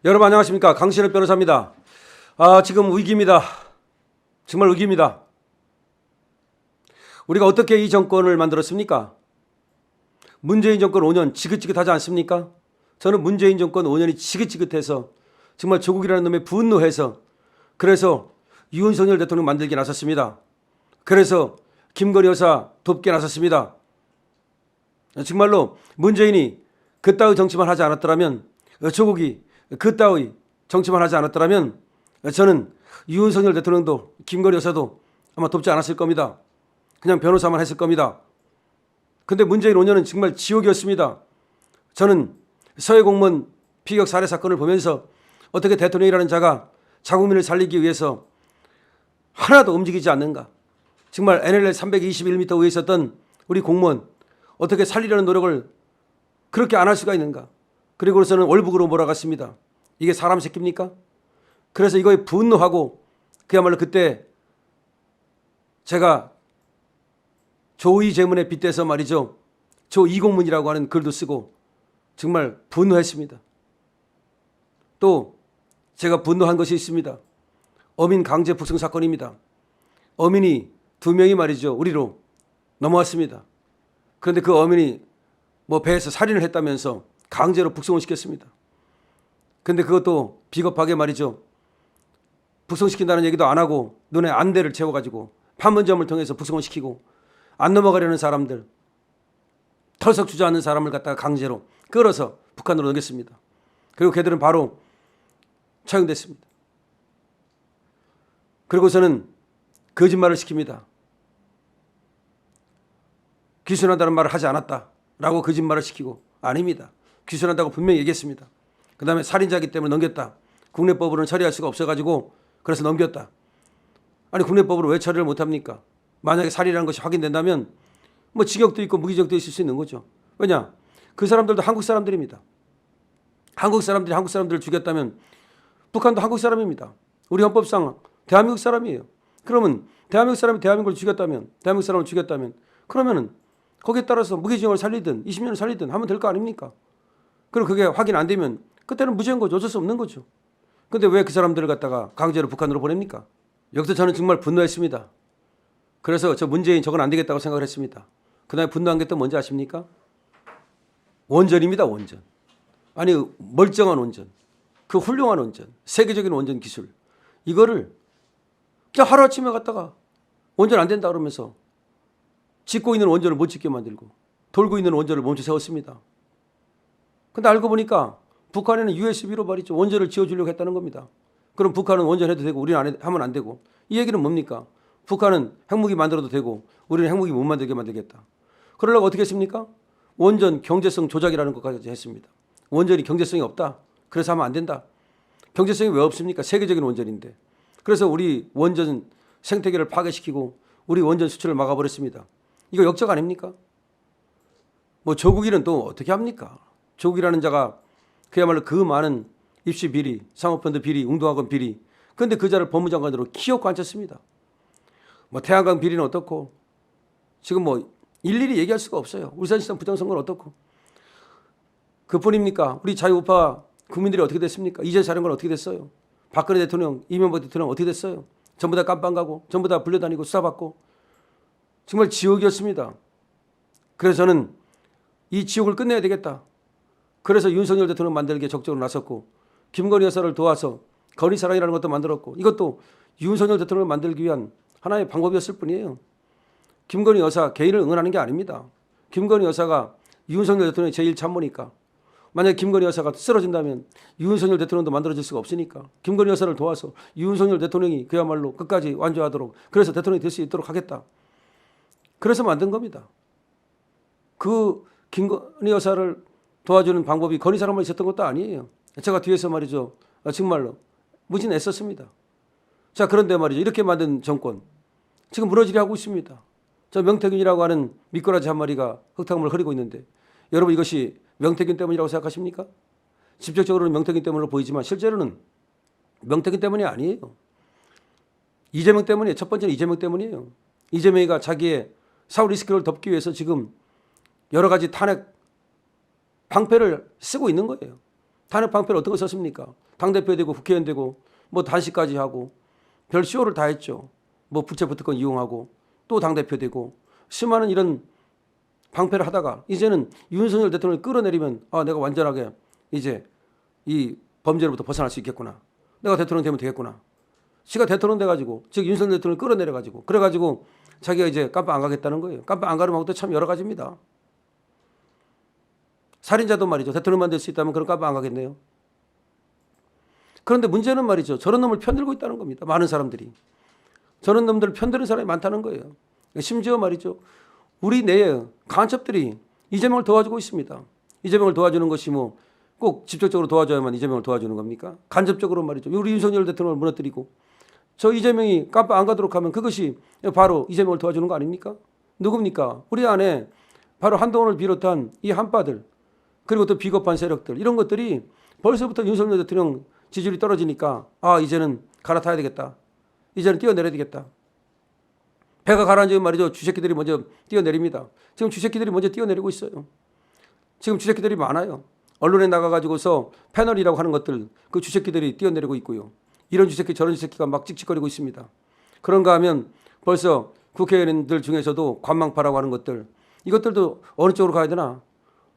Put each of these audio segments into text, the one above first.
여러분 안녕하십니까? 강신업 변호사입니다. 지금 위기입니다. 정말 위기입니다. 우리가 어떻게 이 정권을 만들었습니까? 문재인 정권 5년 지긋지긋하지 않습니까? 저는 문재인 정권 5년이 지긋지긋해서 정말 조국이라는 놈에 분노해서 그래서 윤석열 대통령 만들기 나섰습니다. 그래서 김건희 여사 돕게 나섰습니다. 정말로 문재인이 그따위 정치만 하지 않았더라면, 조국이 그따위 정치만 하지 않았더라면 저는 윤석열 대통령도 김건희 여사도 아마 돕지 않았을 겁니다. 그냥 변호사만 했을 겁니다. 근데 문재인 5년은 정말 지옥이었습니다. 저는 서해 공무원 피격 살해 사건을 보면서 어떻게 대통령이라는 자가 자국민을 살리기 위해서 하나도 움직이지 않는가. 정말 NLL 321m 위에 있었던 우리 공무원 어떻게 살리려는 노력을 그렇게 안 할 수가 있는가. 그리고서는 월북으로 몰아갔습니다. 이게 사람 새끼입니까? 그래서 이거에 분노하고 그야말로 그때 제가 조의 제문에 빗대서 말이죠. 조2공문이라고 하는 글도 쓰고 정말 분노했습니다. 또 제가 분노한 것이 있습니다. 어민 강제 북송 사건입니다. 어민이 2명이 말이죠. 우리로 넘어왔습니다. 그런데 그 어민이 배에서 살인을 했다면서 강제로 북송을 시켰습니다. 그런데 그것도 비겁하게 말이죠. 북송시킨다는 얘기도 안 하고 눈에 안대를 채워가지고 판문점을 통해서 북송을 시키고 안 넘어가려는 사람들, 털썩 주저앉는 사람을 갖다가 강제로 끌어서 북한으로 넘겼습니다. 그리고 걔들은 바로 처형됐습니다. 그리고서는 거짓말을 시킵니다. 귀순한다는 말을 하지 않았다라고 거짓말을 시키고 아닙니다. 귀순한다고 분명히 얘기했습니다. 그 다음에 살인자이기 때문에 넘겼다. 국내법으로는 처리할 수가 없어가지고 그래서 넘겼다. 아니 국내법으로 왜 처리를 못합니까? 만약에 살인이라는 것이 확인된다면 징역도 있고 무기징역도 있을 수 있는 거죠. 왜냐? 그 사람들도 한국 사람들입니다. 한국 사람들이 한국 사람들을 죽였다면 북한도 한국 사람입니다. 우리 헌법상 대한민국 사람이에요. 그러면 대한민국 사람이 대한민국을 죽였다면, 대한민국 사람을 죽였다면 그러면은 거기에 따라서 무기징역을 살리든 20년을 살리든 하면 될 거 아닙니까? 그리고 그게 확인 안 되면 그때는 무죄인 거죠. 어쩔 수 없는 거죠. 근데 왜 그 사람들을 갖다가 강제로 북한으로 보냅니까? 여기서 저는 정말 분노했습니다. 그래서 저 문재인 저건 안 되겠다고 생각을 했습니다. 그다음에 분노한 게 또 뭔지 아십니까? 원전입니다. 원전. 아니 멀쩡한 원전. 그 훌륭한 원전. 세계적인 원전 기술. 이거를 그냥 하루아침에 갖다가 원전 안 된다 그러면서 짓고 있는 원전을 못 짓게 만들고 돌고 있는 원전을 멈춰 세웠습니다. 근데 알고 보니까 북한에는 USB로 말이죠. 원전을 지어주려고 했다는 겁니다. 그럼 북한은 원전 해도 되고 우리는 하면 안 되고. 이 얘기는 뭡니까? 북한은 핵무기 만들어도 되고 우리는 핵무기 못 만들게 만들겠다. 그러려고 어떻게 했습니까? 원전 경제성 조작이라는 것까지 했습니다. 원전이 경제성이 없다. 그래서 하면 안 된다. 경제성이 왜 없습니까? 세계적인 원전인데. 그래서 우리 원전 생태계를 파괴시키고 우리 원전 수출을 막아버렸습니다. 이거 역적 아닙니까? 조국이는 또 어떻게 합니까? 조국이라는 자가 그야말로 그 많은 입시 비리, 사모펀드 비리, 웅동학원 비리. 그런데 그 자를 법무장관으로 키워고 앉혔습니다. 태양광 비리는 어떻고 지금 일일이 얘기할 수가 없어요. 울산시장 부정선거는 어떻고. 그뿐입니까? 우리 자유우파 국민들이 어떻게 됐습니까? 이재 사령관 어떻게 됐어요? 박근혜 대통령, 이명박 대통령 어떻게 됐어요? 전부 다 깜빵 가고 전부 다 불려다니고 수사받고 정말 지옥이었습니다. 그래서 저는 이 지옥을 끝내야 되겠다. 그래서 윤석열 대통령 만들기에 적극적으로 나섰고 김건희 여사를 도와서 건희사랑이라는 것도 만들었고 이것도 윤석열 대통령을 만들기 위한 하나의 방법이었을 뿐이에요. 김건희 여사 개인을 응원하는 게 아닙니다. 김건희 여사가 윤석열 대통령의 제1참모니까 만약에 김건희 여사가 쓰러진다면 윤석열 대통령도 만들어질 수가 없으니까 김건희 여사를 도와서 윤석열 대통령이 그야말로 끝까지 완주하도록 그래서 대통령이 될 수 있도록 하겠다. 그래서 만든 겁니다. 그 김건희 여사를 도와주는 방법이 건희사랑만 있었던 것도 아니에요. 제가 뒤에서 말이죠. 정말로 무진 애썼습니다. 자, 그런데 말이죠. 이렇게 만든 정권 지금 무너지게 하고 있습니다. 저 명태균이라고 하는 미꾸라지 한 마리가 흙탕물을 흐리고 있는데 여러분 이것이 명태균 때문이라고 생각하십니까? 직접적으로는 명태균 때문으로 보이지만 실제로는 명태균 때문이 아니에요. 이재명 때문이에요. 첫 번째는 이재명 때문이에요. 이재명이가 자기의 사후 리스크를 덮기 위해서 지금 여러 가지 탄핵 방패를 쓰고 있는 거예요. 탄핵 방패를 어떤 거 썼습니까? 당대표 되고 국회의원 되고 뭐 단식까지 하고 별 쇼를 다 했죠. 뭐 부채 부특권 이용하고 또 당대표 되고 수많은 이런 방패를 하다가 이제는 윤석열 대통령을 끌어내리면 아 내가 완전하게 이제 이 범죄로부터 벗어날 수 있겠구나. 내가 대통령 되면 되겠구나. 지가 대통령 돼가지고 즉 윤석열 대통령을 끌어내려가지고 그래가지고 자기가 이제 깜빡 안 가겠다는 거예요. 깜빡 안 가는 방법도 참 여러 가지입니다. 살인자도 말이죠. 대통령만 될 수 있다면 그런 깜빡 안 가겠네요. 그런데 문제는 말이죠. 저런 놈을 편들고 있다는 겁니다. 많은 사람들이. 저런 놈들을 편드는 사람이 많다는 거예요. 심지어 말이죠. 우리 내에 간첩들이 이재명을 도와주고 있습니다. 이재명을 도와주는 것이 뭐 꼭 직접적으로 도와줘야만 이재명을 도와주는 겁니까? 간접적으로 말이죠. 우리 윤석열 대통령을 무너뜨리고 저 이재명이 깜빡 안 가도록 하면 그것이 바로 이재명을 도와주는 거 아닙니까? 누굽니까? 우리 안에 바로 한동훈을 비롯한 이 한파들 그리고 또 비겁한 세력들 이런 것들이 벌써부터 윤석열 대통령 지지율이 떨어지니까 아 이제는 갈아타야 되겠다. 이제는 뛰어내려야 되겠다. 배가 가라앉으면 말이죠. 쥐새끼들이 먼저 뛰어내립니다. 지금 쥐새끼들이 먼저 뛰어내리고 있어요. 지금 쥐새끼들이 많아요. 언론에 나가가지고서 패널이라고 하는 것들 그 쥐새끼들이 뛰어내리고 있고요. 이런 쥐새끼 저런 쥐새끼가 막 찍찍거리고 있습니다. 그런가 하면 벌써 국회의원들 중에서도 관망파라고 하는 것들 이것들도 어느 쪽으로 가야 되나?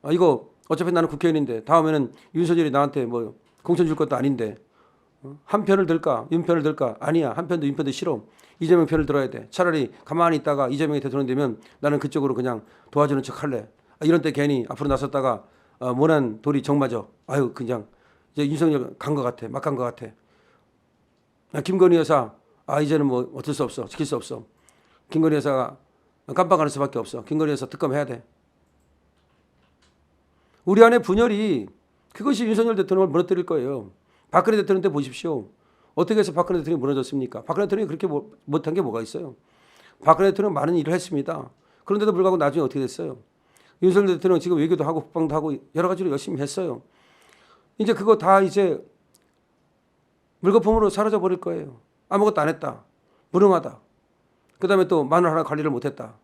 아, 이거 어차피 나는 국회의원인데 다음에는 윤석열이 나한테 뭐 공천 줄 것도 아닌데 한 편을 들까 윤 편을 들까 아니야 한 편도 윤 편도 싫어 이재명 편을 들어야 돼 차라리 가만히 있다가 이재명이 대통령 되면 나는 그쪽으로 그냥 도와주는 척 할래 이런 때 괜히 앞으로 나섰다가 모난 돌이 정맞아 아유 그냥 이제 윤석열 간 것 같아 막 간 것 같아 김건희 여사 아 이제는 뭐 어쩔 수 없어 지킬 수 없어 김건희 여사가 깜빡하는 수밖에 없어 김건희 여사 특검해야 돼 우리 안에 분열이 그것이 윤석열 대통령을 무너뜨릴 거예요. 박근혜 대통령 때 보십시오. 어떻게 해서 박근혜 대통령이 무너졌습니까? 박근혜 대통령이 그렇게 못한 게 뭐가 있어요? 박근혜 대통령 많은 일을 했습니다. 그런데도 불구하고 나중에 어떻게 됐어요? 윤석열 대통령 지금 외교도 하고 국방도 하고 여러 가지로 열심히 했어요. 이제 그거 다 이제 물거품으로 사라져 버릴 거예요. 아무것도 안 했다. 무능하다. 그다음에 또 마늘 하나 관리를 못했다.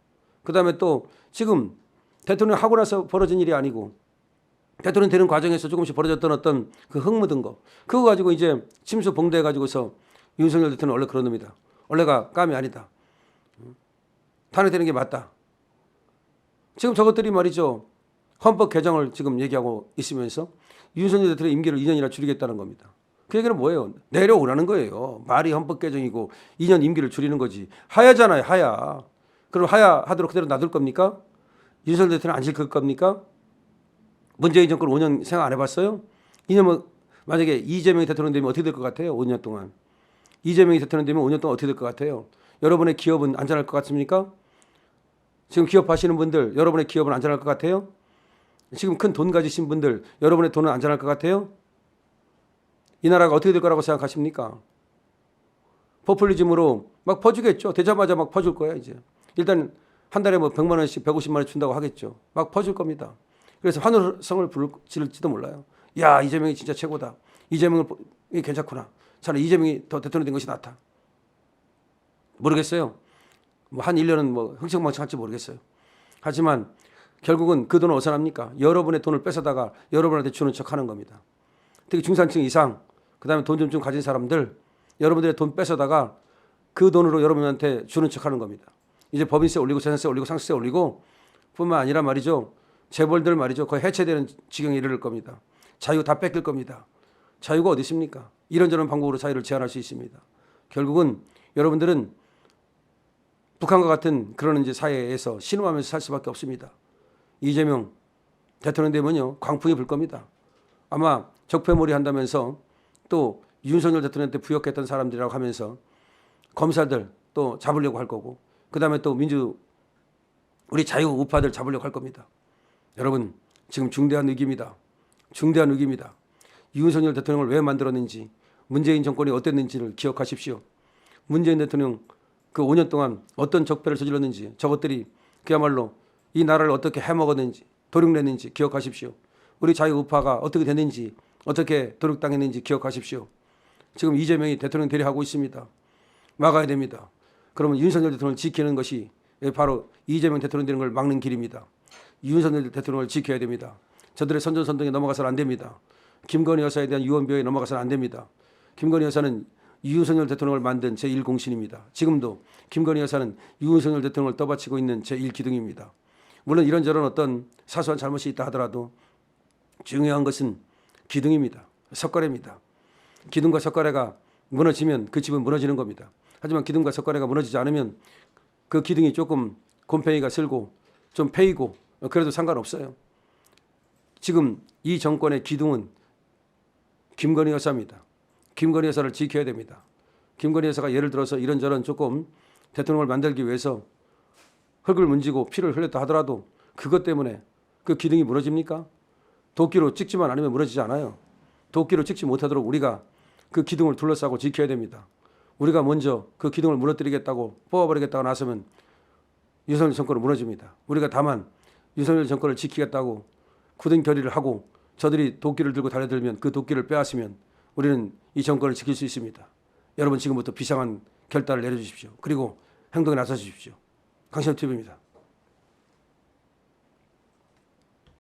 그다음에 또 지금 대통령 하고 나서 벌어진 일이 아니고 대통령 되는 과정에서 조금씩 벌어졌던 어떤 그 흙 묻은 거 그거 가지고 이제 침수 봉대해 가지고서 윤석열 대통령 원래 그런 놈이다. 원래가 깜이 아니다. 탄핵되는 게 맞다. 지금 저것들이 말이죠. 헌법 개정을 지금 얘기하고 있으면서 윤석열 대통령 임기를 2년이나 줄이겠다는 겁니다. 그 얘기는 뭐예요? 내려오라는 거예요. 말이 헌법 개정이고 2년 임기를 줄이는 거지. 하야잖아요. 하야. 그럼 하야 하도록 그대로 놔둘 겁니까? 윤석열 대통령 안 지킬 겁니까? 문재인 정권 5년 생각 안 해봤어요? 2년 만약에 이재명이 대통령 되면 어떻게 될 것 같아요? 5년 동안. 이재명이 대통령 되면 5년 동안 어떻게 될 것 같아요? 여러분의 기업은 안전할 것 같습니까? 지금 기업하시는 분들 여러분의 기업은 안전할 것 같아요? 지금 큰 돈 가지신 분들 여러분의 돈은 안전할 것 같아요? 이 나라가 어떻게 될 거라고 생각하십니까? 포퓰리즘으로 막 퍼주겠죠. 되자마자 막 퍼줄 거야 이제. 일단 한 달에 뭐 100만 원씩 150만 원 준다고 하겠죠. 막 퍼줄 겁니다. 그래서 환호성을 부를지도 몰라요. 야 이재명이 진짜 최고다. 이재명이 괜찮구나. 차라리 이재명이 더 대통령 된 것이 낫다. 모르겠어요. 뭐 한 1년은 뭐 흥청망청할지 모르겠어요. 하지만 결국은 그 돈은 어디서 납니까? 여러분의 돈을 뺏어다가 여러분한테 주는 척하는 겁니다. 특히 중산층 이상 그다음에 돈 좀 가진 사람들 여러분들의 돈 뺏어다가 그 돈으로 여러분한테 주는 척하는 겁니다. 이제 법인세 올리고 재산세 올리고 상속세 올리고 뿐만 아니라 말이죠. 재벌들 말이죠. 거의 해체되는 지경에 이르를 겁니다. 자유 다 뺏길 겁니다. 자유가 어디 있습니까? 이런저런 방법으로 자유를 제한할 수 있습니다. 결국은 여러분들은 북한과 같은 그런 이제 사회에서 신음하면서 살 수밖에 없습니다. 이재명 대통령 되면요 광풍이 불 겁니다. 아마 적폐몰이 한다면서 또 윤석열 대통령한테 부역했던 사람들이라고 하면서 검사들 또 잡으려고 할 거고 그다음에 또 우리 자유 우파들 잡으려고 할 겁니다. 여러분 지금 중대한 위기입니다. 중대한 위기입니다. 윤석열 대통령을 왜 만들었는지 문재인 정권이 어땠는지를 기억하십시오. 문재인 대통령 그 5년 동안 어떤 적폐를 저질렀는지 저것들이 그야말로 이 나라를 어떻게 해먹었는지 도륙냈는지 기억하십시오. 우리 자유 우파가 어떻게 됐는지 어떻게 도륙당했는지 기억하십시오. 지금 이재명이 대통령 대리하고 있습니다. 막아야 됩니다. 그러면 윤석열 대통령을 지키는 것이 바로 이재명 대통령 되는 걸 막는 길입니다. 윤석열 대통령을 지켜야 됩니다. 저들의 선전선동에 넘어가서는 안 됩니다. 김건희 여사에 대한 유언비어에 넘어가서는 안 됩니다. 김건희 여사는 윤석열 대통령을 만든 제1공신입니다. 지금도 김건희 여사는 윤석열 대통령을 떠받치고 있는 제1기둥입니다. 물론 이런저런 어떤 사소한 잘못이 있다 하더라도 중요한 것은 기둥입니다. 석가래입니다. 기둥과 석가래가 무너지면 그 집은 무너지는 겁니다. 하지만 기둥과 석가래가 무너지지 않으면 그 기둥이 조금 곰팡이가 슬고 좀 패이고 그래도 상관없어요. 지금 이 정권의 기둥은 김건희 여사입니다. 김건희 여사를 지켜야 됩니다. 김건희 여사가 예를 들어서 이런저런 조금 대통령을 만들기 위해서 흙을 문지고 피를 흘렸다 하더라도 그것 때문에 그 기둥이 무너집니까? 도끼로 찍지만 않으면 무너지지 않아요. 도끼로 찍지 못하도록 우리가 그 기둥을 둘러싸고 지켜야 됩니다. 우리가 먼저 그 기둥을 무너뜨리겠다고 뽑아버리겠다고 나서면 윤석열 정권은 무너집니다. 우리가 다만 윤석열 정권을 지키겠다고 굳은 결의를 하고 저들이 도끼를 들고 달려들면 그 도끼를 빼앗으면 우리는 이 정권을 지킬 수 있습니다. 여러분 지금부터 비상한 결단을 내려주십시오. 그리고 행동에 나서 주십시오. 강신업 TV입니다.